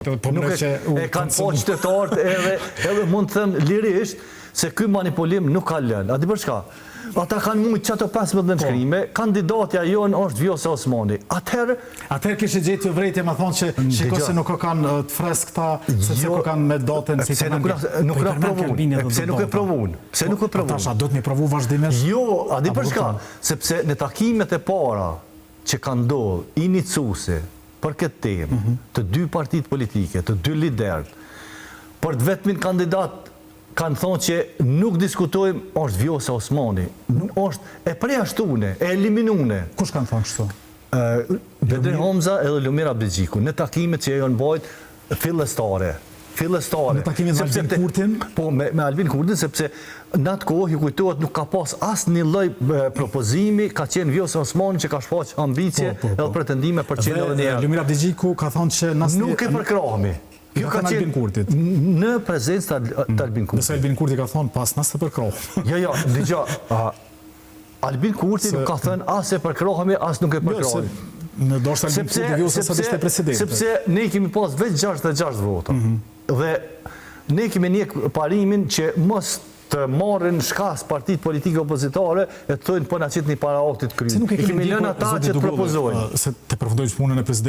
E kanë po qytetarët edhe mund të them lirisht se ky manipulim nuk ka lënë. A di për çka? Ata kanë mujt çato 15 nënshkrime, kandidatja jonë është Vjosa Osmani. Atëherë kishte gjetur vërejtje më thonë që shikoj se nuk kanë të freskëta, sepse nuk kanë me datën si të nuk ka provun. Pse nuk e provun? Pse nuk e provun? Tasha do të më provu vazhdimisht. Jo, a di për çka? Sepse në takimet e para që kanë ndodhur iniciuese për këtë temë, të dy partitë politike, të dy liderët, për të vetmin kandidat kanë thonë që nuk diskutojmë, është Vjosa Osmani, është e përjashtune, e eliminune. Kush kanë thonë kështu? Bedri Homza edhe Lumira Abdixhiku, në takimet që janë bajt fillestare. Në takimin me Albin Kurtin? Po, me Albin Kurtin, sepse në atë kohë, ju kujtohet, nuk ka pas asë një lloj propozimi, ka qenë Vjosa Osmani që ka shfaq ambicje edhe pretendime për qenë edhe njerë. Lumira Abdixhiku ka thonë që nuk e përkrahemi. Ju ka Albin Kurtit? Në prezencë të Albin Kurtit. Nëse Albin Kurti ka thonë pas nësë të përkrahemi. Jo, dëgjoj, Albin Kurti nuk ka thënë as e përkrahemi, as nuk e përkrahemi. Në doshtë Albin Kurti Vjosa sa ishte presidente. Sepse ne kemi pas veç 66 vota. Dhe ne kemi njek parimin që mos të marrin shkas partitë politike opozitare e të thojnë po na qit një para aktit kry. Se nuk e kemi lënë ata që të propozojnë. Se të përfundojnë punën e presidencës